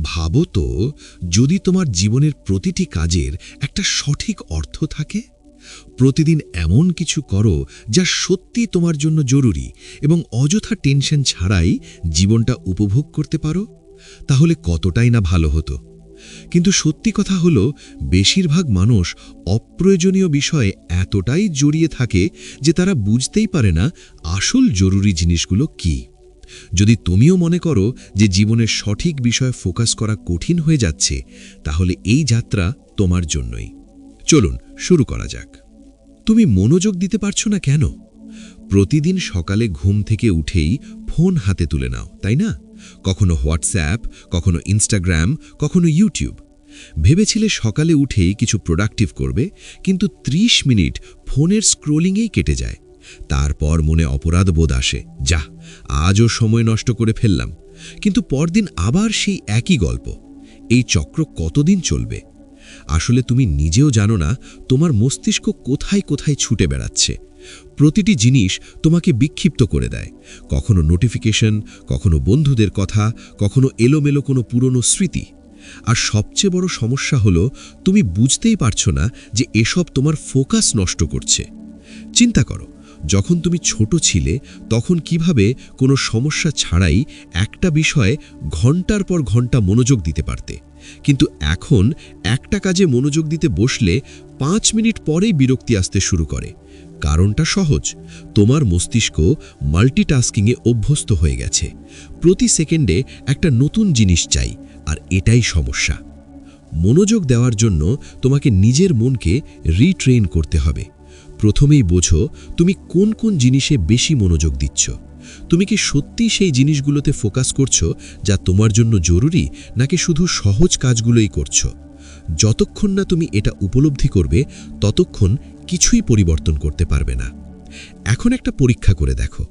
ভাবো তো, যদি তোমার জীবনের প্রতিটি কাজের একটা সঠিক অর্থ থাকে, প্রতিদিন এমন কিছু করো যা সত্যি তোমার জন্য জরুরি এবং অযথা টেনশন ছাড়াই জীবনটা উপভোগ করতে পারো, তাহলে কতটাই না ভালো হতো। কিন্তু সত্যি কথা হলো, বেশিরভাগ মানুষ অপ্রয়োজনীয় বিষয়ে এতটাই জড়িয়ে থাকে যে তারা বুঝতেই পারে না আসল জরুরি জিনিসগুলো কী। যদি তুমিও মনে করো যে জীবনের সঠিক বিষয়ে ফোকাস করা কঠিন হয়ে যাচ্ছে, তাহলে এই যাত্রা তোমার জন্যই। চলুন শুরু করা যাক। তুমি মনোযোগ দিতে পারছো না কেন? প্রতিদিন সকালে ঘুম থেকে উঠেই ফোন হাতে তুলে নাও, তাই না? কখনো হোয়াটসঅ্যাপ, কখনো ইনস্টাগ্রাম, কখনো ইউটিউব। ভেবেছিলে সকালে উঠেই কিছু প্রোডাক্টিভ করবে, কিন্তু ৩০ মিনিট ফোনের স্ক্রোলিংয়েই কেটে যায়। তারপর মনে অপরাধ বোধ আসে, যা, আজও সময় নষ্ট করে ফেললাম। কিন্তু পরদিন আবার সেই একই গল্প। এই চক্র কতদিন চলবে? আসলে তুমি নিজেও জানো না তোমার মস্তিষ্ক কোথায় কোথায় ছুটে বেড়াচ্ছে। প্রতিটি জিনিস তোমাকে বিক্ষিপ্ত করে দেয়। কখনো নোটিফিকেশন, কখনো বন্ধুদের কথা, কখনো এলোমেলো কোনো পুরনো স্মৃতি। আর সবচেয়ে বড় সমস্যা হলো, তুমি বুঝতেই পারছো না যে এসব তোমার ফোকাস নষ্ট করছে। চিন্তা করো, যখন তুমি ছোট ছিলে তখন কিভাবে কোনো সমস্যা ছাড়াই একটা বিষয়ে ঘন্টার পর ঘন্টা মনোযোগ দিতে পারতে, কিন্তু এখন একটা কাজে মনোযোগ দিতে বসলে ৫ মিনিট পরেই বিরক্তি আসতে শুরু করে। কারণটা সহজ, তোমার মস্তিষ্ক মাল্টিটাস্কিংয়ে অভ্যস্ত হয়ে গেছে। প্রতি সেকেন্ডে একটা নতুন জিনিস চাই, আর এটাই সমস্যা। মনোযোগ দেওয়ার জন্য তোমাকে নিজের মনকে রিট্রেন করতে হবে। প্রথমেই বোঝো তুমি কোন কোন জিনিসে বেশি মনোযোগ দিচ্ছ। তুমি কি সত্যি সেই জিনিসগুলোতে ফোকাস করছো যা তোমার জন্য জরুরি, নাকি শুধু সহজ কাজগুলোই করছো? যতক্ষণ না তুমি এটা উপলব্ধি করবে, ততক্ষণ কিছুই পরিবর্তন করতে পারবে না। এখন একটা পরীক্ষা করে দেখো।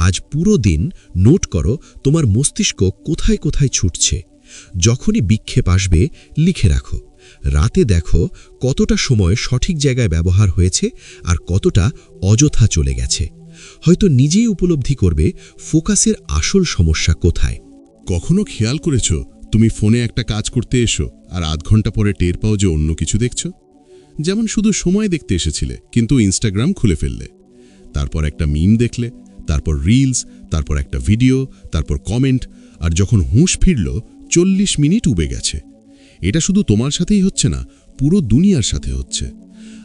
আজ পুরো দিন নোট করো তোমার মস্তিষ্ক কোথায় কোথায় ছুটছে। যখনই বিক্ষেপ আসবে, লিখে রাখো। রাতে দেখো কতটা সময় সঠিক জায়গায় ব্যবহার হয়েছে আর কতটা অযথা চলে গেছে। হয়তো নিজেই উপলব্ধি করবে ফোকাসের আসল সমস্যা কোথায়। কখনো খেয়াল করেছ তুমি ফোনে একটা কাজ করতে এসো আর আধ ঘন্টা পরে টের পাও যে অন্য কিছু দেখছো? যেমন শুধু সময় দেখতে এসেছিলে, কিন্তু ইনস্টাগ্রাম খুলে ফেললে। তারপর একটা মিম দেখলে, তারপর রিলস, তারপর একটা ভিডিও, তারপর কমেন্ট, আর যখন হুঁশ ফিরল ৪০ মিনিট উবে গেছে। এটা শুধু তোমার সাথেই হচ্ছে না, পুরো দুনিয়ার সাথে হচ্ছে।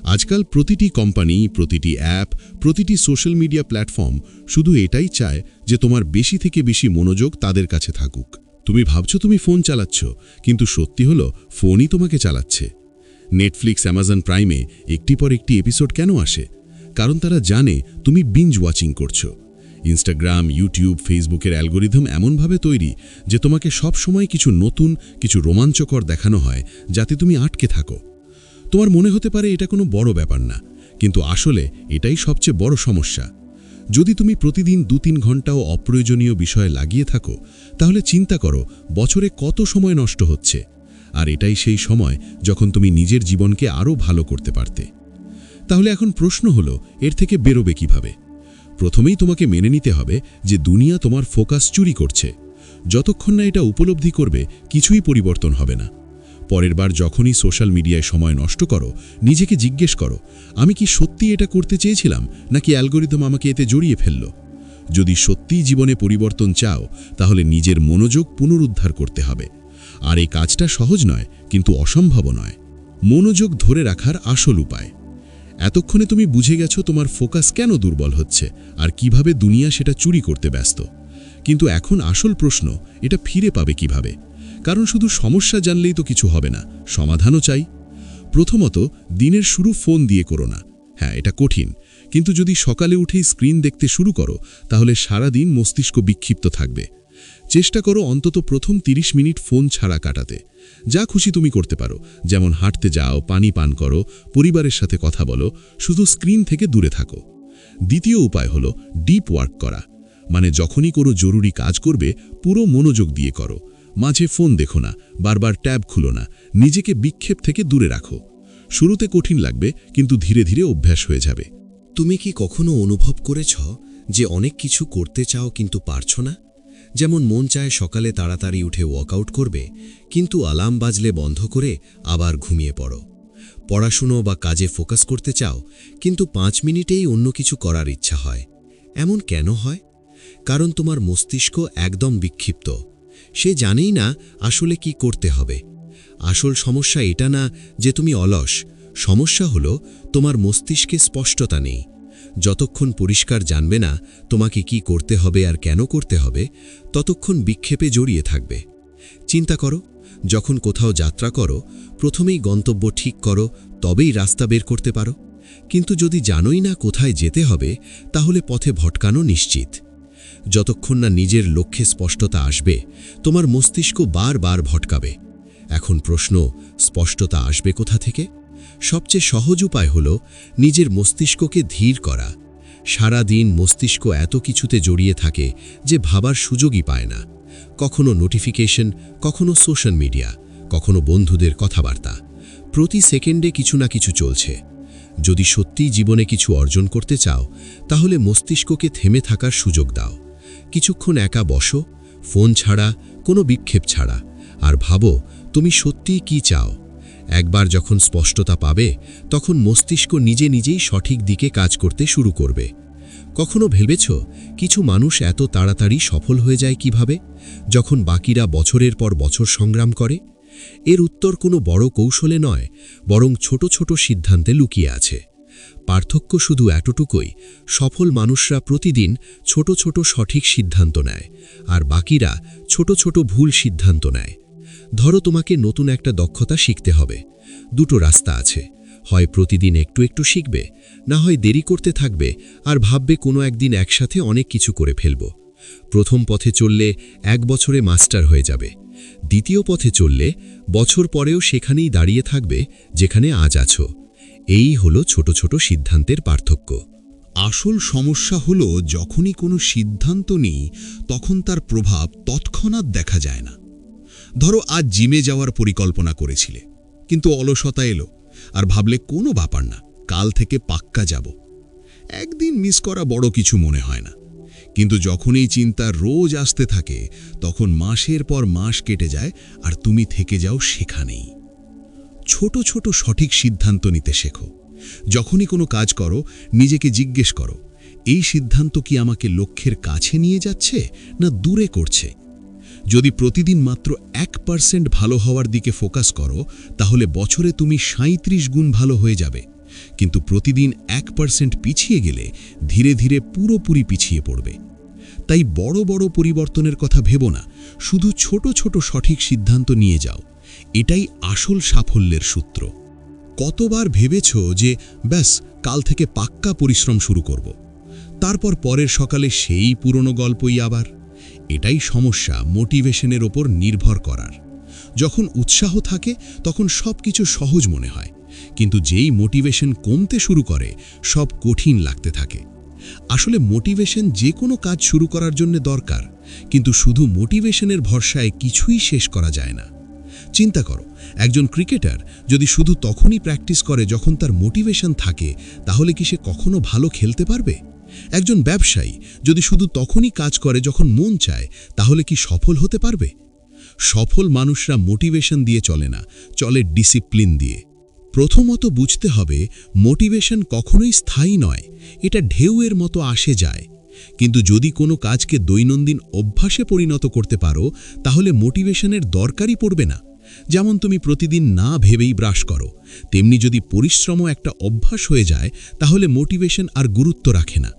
আজকাল প্রতিটি কোম্পানি, প্রতিটি অ্যাপ, প্রতিটি সোশ্যাল মিডিয়া প্ল্যাটফর্ম শুধু এটাই চায় যে তোমার বেশি থেকে বেশি মনোযোগ তাদের কাছে থাকুক। তুমি ভাবছো তুমি ফোন চালাচ্ছ, কিন্তু সত্যি হলো ফোনই তোমাকে চালাচ্ছে। নেটফ্লিক্স, অ্যামাজন প্রাইমে একটি পর একটি এপিসোড কেন আসে? কারণ তারা জানে তুমি বিঞ্জ ওয়াচিং করছো। ইনস্টাগ্রাম, ইউটিউব, ফেসবুকের অ্যালগোরিদম এমনভাবে তৈরি যে তোমাকে সব সময় কিছু নতুন, কিছু রোমাঞ্চকর দেখানো হয়, যাতে তুমি আটকে থাকো। তোমার মনে হতে পারে এটা কোনো বড় ব্যাপার না, কিন্তু আসলে এটাই সবচেয়ে বড় সমস্যা। যদি তুমি প্রতিদিন ২-৩ ঘন্টাও অপ্রয়োজনীয় বিষয়ে লাগিয়ে থাকো, তাহলে চিন্তা করো বছরে কত সময় নষ্ট হচ্ছে। আর এটাই সেই সময় যখন তুমি নিজের জীবনকে আরও ভালো করতে পারতে। তাহলে এখন প্রশ্ন হলো, এর থেকে বেরোবে কিভাবে? প্রথমেই তোমাকে মেনে নিতে হবে যে দুনিয়া তোমার ফোকাস চুরি করছে। যতক্ষণ না এটা উপলব্ধি করবে, কিছুই পরিবর্তন হবে না। পরের বার যখনই সোশ্যাল মিডিয়ায় সময় নষ্ট করো, নিজেকে জিজ্ঞেস করো, আমি কি সত্যি এটা করতে চেয়েছিলাম, নাকি অ্যালগোরিদম আমাকে এতে জড়িয়ে ফেলল? যদি সত্যিই জীবনে পরিবর্তন চাও, তাহলে নিজের মনোযোগ পুনরুদ্ধার করতে হবে। আর এই কাজটা সহজ নয়, কিন্তু অসম্ভব নয়। মনোযোগ ধরে রাখার আসল উপায়। এতক্ষণে তুমি বুঝে গেছো তোমার ফোকাস কেন দুর্বল হচ্ছে আর কিভাবে দুনিয়া সেটা চুরি করতে ব্যস্ত। কিন্তু এখন আসল প্রশ্ন, এটা ফিরে পাবে কিভাবে? কারণ শুধু সমস্যা জানলেই তো কিছু হবে না, সমাধানও চাই। প্রথমত, দিনের শুরু ফোন দিয়ে করো না। হ্যাঁ, এটা কঠিন, কিন্তু যদি সকালে উঠেই স্ক্রিন দেখতে শুরু করো, তাহলে সারা দিন মস্তিষ্ক বিক্ষিপ্ত থাকবে। চেষ্টা করো অন্তত প্রথম ৩০ মিনিট ফোন ছাড়া কাটাতে। যা খুশি তুমি করতে পারো, যেমন হাঁটতে যাও, পানি পান করো, পরিবারের সাথে কথা বলো, শুধু স্ক্রিন থেকে দূরে থাকো। দ্বিতীয় উপায় হলো ডিপ ওয়ার্ক করা, মানে যখনই কোনো জরুরি কাজ করবে পুরো মনোযোগ দিয়ে করো। মাঝে ফোন দেখো না, বারবার ট্যাব খুলো না, নিজেকে বিক্ষেপ থেকে দূরে রাখো। শুরুতে কঠিন লাগবে, কিন্তু ধীরে ধীরে অভ্যাস হয়ে যাবে। তুমি কি কখনো অনুভব করেছ যে অনেক কিছু করতে চাও কিন্তু পারছো না? যেমন মন চায় সকালে তাড়াতাড়ি উঠে ওয়ার্কআউট করবে, কিন্তু অ্যালার্ম বাজলে বন্ধ করে আবার ঘুমিয়ে পড়ো। পড়াশুনো বা কাজে ফোকাস করতে চাও, কিন্তু 5 মিনিটেই অন্য কিছু করার ইচ্ছা হয়। এমন কেন হয়? কারণ তোমার মস্তিষ্ক একদম বিক্ষিপ্ত। সে জানেই না আসলে কি করতে হবে। আসল সমস্যা এটা না যে তুমি অলস, সমস্যা হলো তোমার মস্তিষ্কে স্পষ্টতা নেই। যতক্ষণ পরিষ্কার জানবে না তোমাকে কি করতে হবে আর কেন করতে হবে, ততক্ষণ বিক্ষেপে জড়িয়ে থাকবে। চিন্তা করো, যখন কোথাও যাত্রা করো, প্রথমেই গন্তব্য ঠিক করো, তবেই রাস্তা বের করতে পারো। কিন্তু যদি জানোই না কোথায় যেতে হবে, তাহলে পথে ভটকানো নিশ্চিত। যতক্ষণ না নিজের লক্ষ্যে স্পষ্টতা আসবে, তোমার মস্তিষ্ক বারবার ভটকাবে। এখন প্রশ্ন, স্পষ্টতা আসবে কোথা থেকে? সবচেয়ে সহজ উপায় হল নিজের মস্তিষ্ককে ধীর করা। সারা দিন মস্তিষ্ক এত কিছুতে জড়িয়ে থাকে যে ভাবার সুযোগই পায় না। কখনো নোটিফিকেশন, কখনো সোশ্যাল মিডিয়া, কখনো বন্ধুদের কথাবার্তা। প্রতি সেকেন্ডে কিছু না কিছু চলছে। যদি সত্যিই জীবনে কিছু অর্জন করতে চাও, তাহলে মস্তিষ্ককে থেমে থাকার সুযোগ দাও। কিছুক্ষণ একা বসো, ফোন ছাড়া, কোনো বিক্ষেপ ছাড়া, আর ভাবো তুমি সত্যিই কি চাও। একবার যখন স্পষ্টতা পাবে, তখন মস্তিষ্ক নিজে নিজেই সঠিক দিকে কাজ করতে শুরু করবে। কখনো ভেবেছ কিছু মানুষ এত তাড়াতাড়ি সফল হয়ে যায় কিভাবে, যখন বাকিরা বছরের পর বছর সংগ্রাম করে? এর উত্তর কোনো বড় কৌশলে নয়, বরং ছোট ছোট সিদ্ধান্তে লুকিয়ে আছে। পার্থক্য শুধু এতটুকুই, সফল মানুষরা প্রতিদিন ছোট ছোট সঠিক সিদ্ধান্ত নেয়, আর বাকিরা ছোট ছোট ভুল সিদ্ধান্ত নেয়। ধরো তোমাকে নতুন একটা দক্ষতা শিখতে হবে। দুটো রাস্তা আছে, হয় প্রতিদিন একটু একটু শিখবে, না হয় দেরি করতে থাকবে আর ভাববে কোনো একদিন একসাথে অনেক কিছু করে ফেলব। প্রথম পথে চললে 1 বছরে মাস্টার হয়ে যাবে। দ্বিতীয় পথে চললে বছর পরেও সেখানেই দাঁড়িয়ে থাকবে যেখানে আজ আছো। এই হলো ছোট ছোট সিদ্ধান্তের পার্থক্য। আসল সমস্যা হলো যখনই কোনো সিদ্ধান্ত নিই, তখন তার প্রভাব তৎক্ষণাৎ দেখা যায় না। ধরো আজ জিমে যাওয়ার পরিকল্পনা করেছিলে, কিন্তু অলসতা এলো আর ভাবলে কোনো ব্যাপার না, কাল থেকে পাক্কা যাব। একদিন মিস করা বড় কিছু মনে হয় না, কিন্তু যখনই চিন্তা রোজ আসতে থাকে, তখন মাসের পর মাস কেটে যায় আর তুমি থেকে যাও সেখানেই। ছোট ছোট সঠিক সিদ্ধান্ত নিতে শেখো। যখনই কোনো কাজ করো, নিজেকে জিজ্ঞেস করো, এই সিদ্ধান্ত কি আমাকে লক্ষ্যের কাছে নিয়ে যাচ্ছে না দূরে করছে? যদি প্রতিদিন মাত্র 1% ভালো হওয়ার দিকে ফোকাস করো, তাহলে বছরে তুমি 37 গুণ ভালো হয়ে যাবে। কিন্তু প্রতিদিন 1% পিছিয়ে গেলে ধীরে ধীরে পুরোপুরি পিছিয়ে পড়বে। তাই বড় বড় পরিবর্তনের কথা ভেবো না, শুধু ছোট ছোট সঠিক সিদ্ধান্ত নিয়ে যাও। এটাই আসল সাফল্যের সূত্র। কতবার ভেবেছ যে ব্যাস কাল থেকে পাক্কা পরিশ্রম শুরু করব, তারপর পরের সকালে সেই পুরনো গল্পই আবার? এটাই সমস্যা মোটিভেশনের ওপর নির্ভর করার। যখন উৎসাহ থাকে তখন সব কিছু সহজ মনে হয়, কিন্তু যেই মোটিভেশন কমতে শুরু করে, সব কঠিন লাগতে থাকে। আসলে মোটিভেশন যে কোনো কাজ শুরু করার জন্য দরকার, কিন্তু শুধু মোটিভেশনের ভরসায় কিছুই শেষ করা যায় না। চিন্তা করো, একজন ক্রিকেটার যদি শুধু তখনই প্র্যাকটিস করে যখন তার মোটিভেশন থাকে, তাহলে কি সে কখনো ভালো খেলতে পারবে? একজন ব্যবসায়ী যদি শুধু তখনই কাজ করে যখন মন চায়, তাহলে কি সফল হতে পারবে? সফল মানুষরা মোটিভেশন দিয়ে চলে না, চলে ডিসিপ্লিন দিয়ে। প্রথমত বুঝতে হবে, মোটিভেশন কখনোই স্থায়ী নয়, এটা ঢেউয়ের মতো আসে যায়। কিন্তু যদি কোনো কাজকে দৈনন্দিন অভ্যাসে পরিণত করতে পারো, তাহলে মোটিভেশনের দরকারই পড়বে না। যেমন তুমি প্রতিদিন না ভেবেই ব্রাশ করো, তেমনি যদি পরিশ্রমও একটা অভ্যাস হয়ে যায়, তাহলে মোটিভেশন আর গুরুত্ব রাখে না।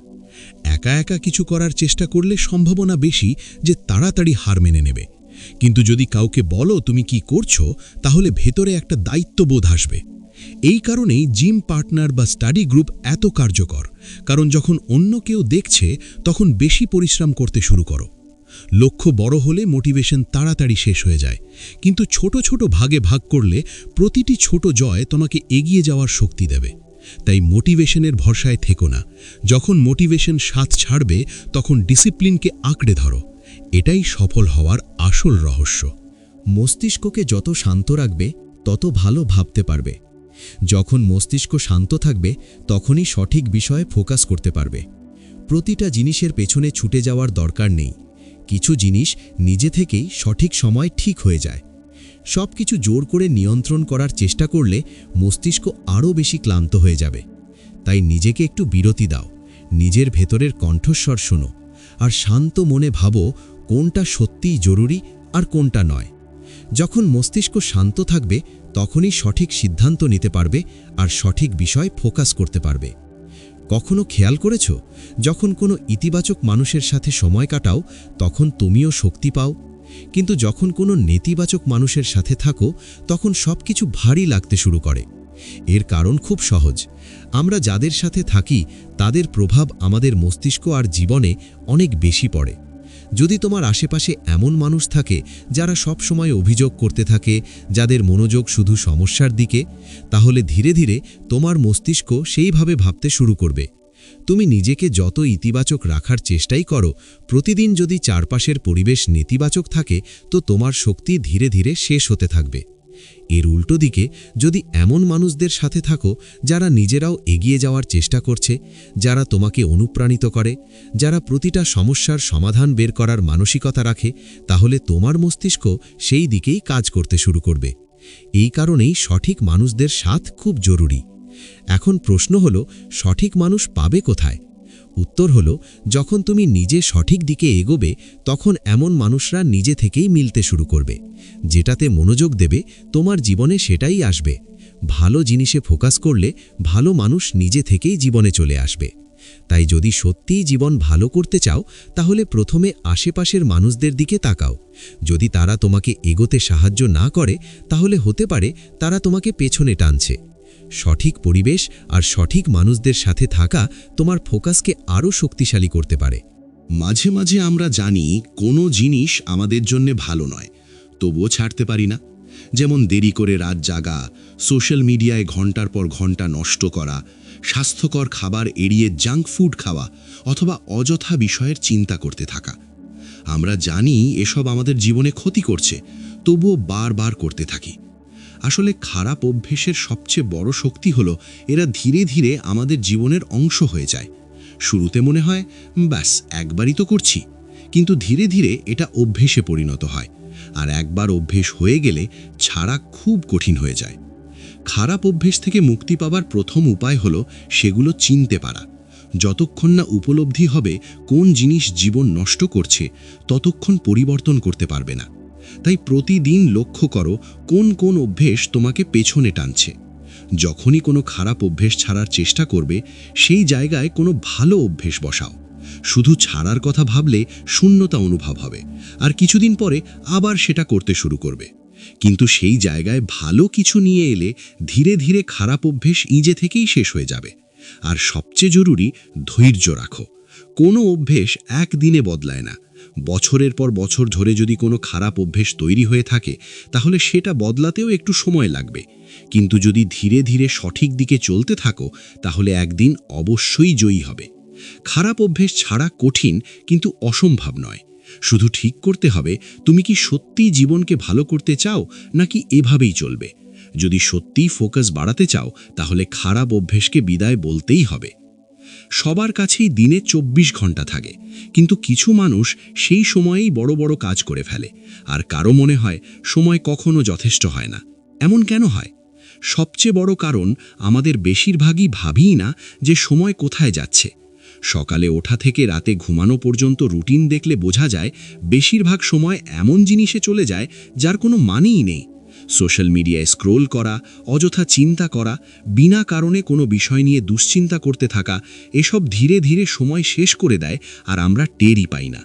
একা একা কিছু করার চেষ্টা করলে সম্ভাবনা বেশি যে তাড়াতাড়ি হার মেনে নেবে, কিন্তু যদি কাউকে বলো তুমি কি করছো, তাহলে ভেতরে একটা দায়িত্ববোধ আসবে। এই কারণেই জিম পার্টনার বা স্টাডি গ্রুপ এত কার্যকর, কারণ যখন অন্য কেউ দেখছে, তখন বেশি পরিশ্রম করতে শুরু করো। লক্ষ্য বড় হলে মোটিভেশন তাড়াতাড়ি শেষ হয়ে যায়, কিন্তু ছোট ছোট ভাগে ভাগ করলে প্রতিটি ছোট জয় তোমাকে এগিয়ে যাওয়ার শক্তি দেবে। তাই মোটিভেশনের ভরসায় থেকো না। যখন মোটিভেশন সাথ ছাড়বে, তখন ডিসিপ্লিনকে আঁকড়ে ধরো। এটাই সফল হওয়ার আসল রহস্য। মস্তিষ্ককে যত শান্ত রাখবে, তত ভালো ভাবতে পারবে। যখন মস্তিষ্ক শান্ত থাকবে, তখনই সঠিক বিষয়ে ফোকাস করতে পারবে। প্রতিটা জিনিসের পেছনে ছুটে যাওয়ার দরকার নেই, কিছু জিনিস নিজে থেকেই সঠিক সময় ঠিক হয়ে যায়। সব কিছু জোর করে নিয়ন্ত্রণ করার চেষ্টা করলে মস্তিষ্ক আরও বেশি ক্লান্ত হয়ে যাবে। তাই নিজেকে একটু বিরতি দাও, নিজের ভেতরের কণ্ঠস্বর শোনো, আর শান্ত মনে ভাবো কোনটা সত্যিই জরুরি আর কোনটা নয়। যখন মস্তিষ্ক শান্ত থাকবে তখনই সঠিক সিদ্ধান্ত নিতে পারবে আর সঠিক বিষয় ফোকাস করতে পারবে। কখনো খেয়াল করেছ, যখন কোনো ইতিবাচক মানুষের সাথে সময় কাটাও তখন তুমিও শক্তি পাও, কিন্তু যখন কোনো নেতিবাচক মানুষের সাথে থাকো তখন সব কিছু ভারী লাগতে শুরু করে। এর কারণ খুব সহজ, আমরা যাদের সাথে থাকি তাদের প্রভাব আমাদের মস্তিষ্ক আর জীবনে অনেক বেশি পড়ে। যদি তোমার আশেপাশে এমন মানুষ থাকে যারা সব সময় অভিযোগ করতে থাকে, যাদের মনোযোগ শুধু সমস্যার দিকে, তাহলে ধীরে ধীরে তোমার মস্তিষ্ক সেইভাবে ভাবতে শুরু করবে। তুমি নিজেকে যত ইতিবাচক রাখার চেষ্টাই করো, প্রতিদিন যদি চারপাশের পরিবেশ নেতিবাচক থাকে তো তোমার শক্তি ধীরে ধীরে শেষ হতে থাকবে। এর উল্টো দিকে যদি এমন মানুষদের সাথে থাকো যারা নিজেরাও এগিয়ে যাওয়ার চেষ্টা করছে, যারা তোমাকে অনুপ্রাণিত করে, যারা প্রতিটা সমস্যার সমাধান বের করার মানসিকতা রাখে, তাহলে তোমার মস্তিষ্ক সেই দিকেই কাজ করতে শুরু করবে। এই কারণেই সঠিক মানুষদের সাথ খুব জরুরি। এখন প্রশ্ন হলো, সঠিক মানুষ পাবে কোথায়? উত্তর হলো, যখন তুমি নিজে সঠিক দিকে এগোবে তখন এমন মানুষরা নিজে থেকেই মিলতে শুরু করবে। যেটাতে মনোযোগ দেবে তোমার জীবনে সেটাই আসবে। ভালো জিনিসে ফোকাস করলে ভালো মানুষ নিজে থেকেই জীবনে চলে আসবে। তাই যদি সত্যিই জীবন ভালো করতে চাও তাহলে প্রথমে আশেপাশের মানুষদের দিকে তাকাও। যদি তারা তোমাকে এগোতে সাহায্য না করে তাহলে হতে পারে তারা তোমাকে পেছনে টানছে। সঠিক পরিবেশ আর সঠিক মানুষদের সাথে থাকা তোমার ফোকাসকে আরও শক্তিশালী করতে পারে। মাঝে মাঝে আমরা জানি কোনো জিনিস আমাদের জন্য ভালো নয়, তবুও ছাড়তে পারি না। যেমন দেরি করে রাত জাগা, সোশ্যাল মিডিয়ায় ঘন্টার পর ঘন্টা নষ্ট করা, স্বাস্থ্যকর খাবার এড়িয়ে জাঙ্ক ফুড খাওয়া, অথবা অযথা বিষয়ের চিন্তা করতে থাকা। আমরা জানি এসব আমাদের জীবনে ক্ষতি করছে, তবুও বারবার করতে থাকি। আসলে খারাপ অভ্যেসের সবচেয়ে বড় শক্তি হলো এরা ধীরে ধীরে আমাদের জীবনের অংশ হয়ে যায়। শুরুতে মনে হয় ব্যাস একবারই তো করছি, কিন্তু ধীরে ধীরে এটা অভ্যেসে পরিণত হয়, আর একবার অভ্যেস হয়ে গেলে ছাড়া খুব কঠিন হয়ে যায়। খারাপ অভ্যেস থেকে মুক্তি পাবার প্রথম উপায় হলো সেগুলো চিনতে পারা। যতক্ষণ না উপলব্ধি হবে কোন জিনিস জীবন নষ্ট করছে, ততক্ষণ পরিবর্তন করতে পারবে না। তাই প্রতিদিন লক্ষ্য করো কোন কোন অভ্যেস তোমাকে পেছনে টানছে। যখনই কোনো খারাপ অভ্যেস ছাড়ার চেষ্টা করবে সেই জায়গায় কোনো ভালো অভ্যেস বসাও। শুধু ছাড়ার কথা ভাবলে শূন্যতা অনুভব হবে, আর কিছুদিন পরে আবার সেটা করতে শুরু করবে। কিন্তু সেই জায়গায় ভালো কিছু নিয়ে এলে ধীরে ধীরে খারাপ অভ্যেস নিজে থেকেই শেষ হয়ে যাবে। আর সবচেয়ে জরুরি, ধৈর্য রাখো। কোনো অভ্যেস একদিনে বদলায় না। বছরের পর বছর ধরে যদি কোনো খারাপ অভ্যেস তৈরি হয়ে থাকে তাহলে সেটা বদলাতেও একটু সময় লাগবে। কিন্তু যদি ধীরে ধীরে সঠিক দিকে চলতে থাকো তাহলে একদিন অবশ্যই জয়ী হবে। খারাপ অভ্যেস ছাড়া কঠিন কিন্তু অসম্ভব নয়। শুধু ঠিক করতে হবে তুমি কি সত্যিই জীবনকে ভালো করতে চাও নাকি এভাবেই চলবে। যদি সত্যিই ফোকাস বাড়াতে চাও তাহলে খারাপ অভ্যেসকে বিদায় বলতেই হবে। সবার কাছেই দিনে 24 ঘন্টা থাকে, কিন্তু কিছু মানুষ সেই সময়েই বড় বড় কাজ করে ফেলে, আর কারো মনে হয় সময় কখনো যথেষ্ট হয় না। এমন কেন হয়? সবচেয়ে বড় কারণ, আমাদের বেশিরভাগই ভাবিই না যে সময় কোথায় যাচ্ছে। সকালে ওঠা থেকে রাতে ঘুমানো পর্যন্ত রুটিন দেখলে বোঝা যায় বেশিরভাগ সময় এমন জিনিসে চলে যায় যার কোনো মানেই নেই। সোশ্যাল মিডিয়ায় স্ক্রোল করা, অযথা চিন্তা করা, বিনা কারণে কোনো বিষয় নিয়ে দুশ্চিন্তা করতে থাকা, এসব ধীরে ধীরে সময় শেষ করে দেয় আর আমরা টেরই পাই না।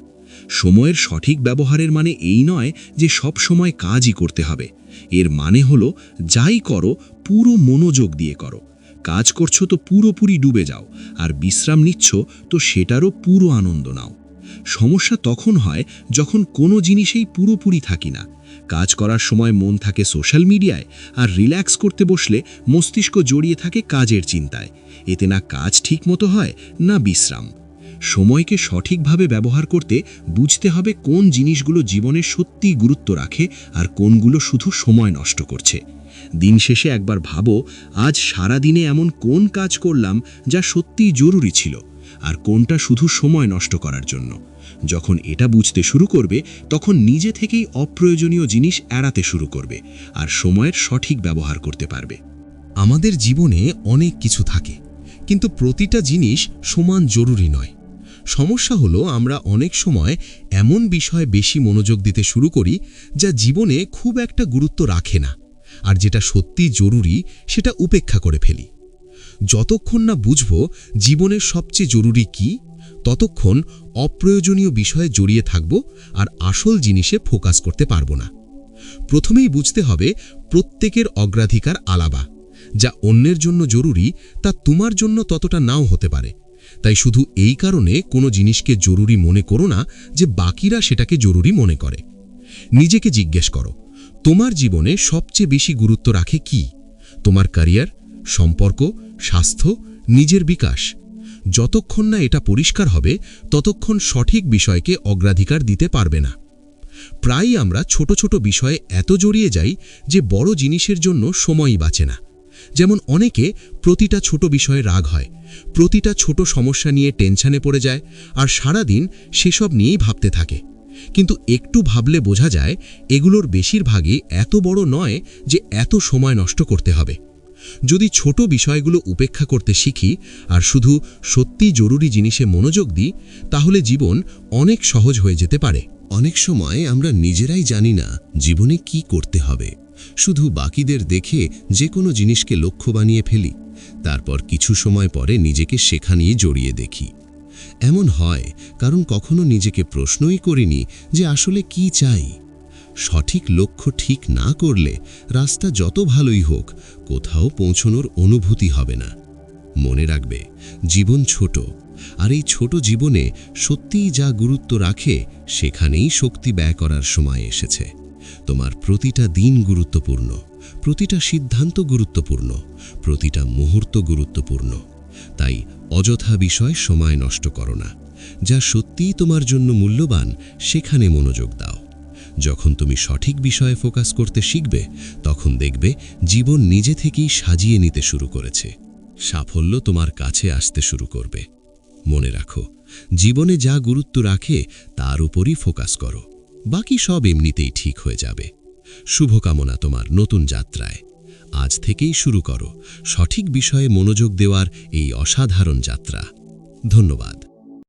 সময়ের সঠিক ব্যবহারের মানে এই নয় যে সব সময় কাজই করতে হবে। এর মানে হলো যাই করো পুরো মনোযোগ দিয়ে করো। কাজ করছো তো পুরোপুরি ডুবে যাও, আর বিশ্রাম নিচ্ছ তো সেটারও পুরো আনন্দ নাও। সমস্যা তখন হয় যখন কোনো জিনিসেই পুরোপুরি থাকি না। কাজ করার সময় মন থাকে সোশ্যাল মিডিয়ায়, আর রিল্যাক্স করতে বসলে মস্তিষ্ক জড়িয়ে থাকে কাজের চিন্তায়। এতে না কাজ ঠিকমতো হয় না বিশ্রাম। সময়কে সঠিকভাবে ব্যবহার করতে বুঝতে হবে কোন জিনিসগুলো জীবনে সত্যিই গুরুত্ব রাখে আর কোনগুলো শুধু সময় নষ্ট করছে। দিন শেষে একবার ভাবো, আজ সারা দিনে এমন কোন কাজ করলাম যা সত্যিই জরুরি ছিল, আর কোনটা শুধু সময় নষ্ট করার জন্য। যখন এটা বুঝতে শুরু করবে তখন নিজে থেকেই অপ্রয়োজনীয় জিনিস এড়াতে শুরু করবে আর সময়ের সঠিক ব্যবহার করতে পারবে। আমাদের জীবনে অনেক কিছু থাকে, কিন্তু প্রতিটা জিনিস সমান জরুরি নয়। সমস্যা হলো আমরা অনেক সময় এমন বিষয়ে বেশি মনোযোগ দিতে শুরু করি যা জীবনে খুব একটা গুরুত্ব রাখে না, আর যেটা সত্যি জরুরি সেটা উপেক্ষা করে ফেলি। যতক্ষণ না বুঝব জীবনের সবচেয়ে জরুরি কি, ততক্ষণ অপ্রয়োজনীয় বিষয়ে জড়িয়ে থাকব আর আসল জিনিসে ফোকাস করতে পারব না। প্রথমেই বুঝতে হবে প্রত্যেকের অগ্রাধিকার আলাদা। যা অন্যের জন্য জরুরি তা তোমার জন্য ততটা নাও হতে পারে। তাই শুধু এই কারণে কোনো জিনিসকে জরুরি মনে করো না যে বাকিরা সেটাকে জরুরি মনে করে। নিজেকে জিজ্ঞেস করো, তোমার জীবনে সবচেয়ে বেশি গুরুত্ব রাখে কি? তোমার ক্যারিয়ার, সম্পর্ক, স্বাস্থ্য, নিজের বিকাশ? যতক্ষণ না এটা পরিষ্কার হবে ততক্ষণ সঠিক বিষয়কে অগ্রাধিকার দিতে পারবে না। প্রায়ই আমরা ছোট ছোট বিষয়ে এত জড়িয়ে যাই যে বড় জিনিসের জন্য সময়ই বাঁচে না। যেমন অনেকে প্রতিটা ছোট বিষয়ে রাগ হয়, প্রতিটা ছোট সমস্যা নিয়ে টেনশনে পড়ে যায় আর সারাদিন সেসব নিয়েই ভাবতে থাকে। কিন্তু একটু ভাবলে বোঝা যায় এগুলোর বেশিরভাগই এত বড় নয় যে এত সময় নষ্ট করতে হবে। যদি ছোট বিষয়গুলো উপেক্ষা করতে শিখি আর শুধু সত্যি জরুরি জিনিসে মনোযোগ দিই, তাহলে জীবন অনেক সহজ হয়ে যেতে পারে। অনেক সময় আমরা নিজেরাই জানি না জীবনে কি করতে হবে, শুধু বাকিদের দেখে যে কোনো জিনিসকে লক্ষ্য বানিয়ে ফেলি। তারপর কিছু সময় পরে নিজেকে সেখানেই জড়িয়ে দেখি। এমন হয় কারণ কখনো নিজেকে প্রশ্নই করিনি যে আসলে কি চাই। সঠিক লক্ষ্য ঠিক না করলে রাস্তা যত ভালোই হোক, কোথাও পৌঁছানোর অনুভূতি হবে না। মনে রাখবে, জীবন ছোট, আর এই ছোট জীবনে সত্যিই যা গুরুত্ব রাখে সেখানেই শক্তি ব্যয় করার সময় এসেছে। তোমার প্রতিটা দিন গুরুত্বপূর্ণ, প্রতিটা সিদ্ধান্ত গুরুত্বপূর্ণ, প্রতিটা মুহূর্ত গুরুত্বপূর্ণ। তাই অযথা বিষয় সময় নষ্ট করো না। যা সত্যিই তোমার জন্য মূল্যবান সেখানে মনোযোগ দাও। যখন তুমি সঠিক বিষয়ে ফোকাস করতে শিখবে, তখন দেখবে জীবন নিজে থেকেই সাজিয়ে নিতে শুরু করেছে। সাফল্য তোমার কাছে আসতে শুরু করবে। মনে রাখো, জীবনে যা গুরুত্ব রাখে তার উপরই ফোকাস করো, বাকি সব এমনিতেই ঠিক হয়ে যাবে। শুভকামনা তোমার নতুন যাত্রায়। আজ থেকেই শুরু করো সঠিক বিষয়ে মনোযোগ দেওয়ার এই অসাধারণ যাত্রা। ধন্যবাদ।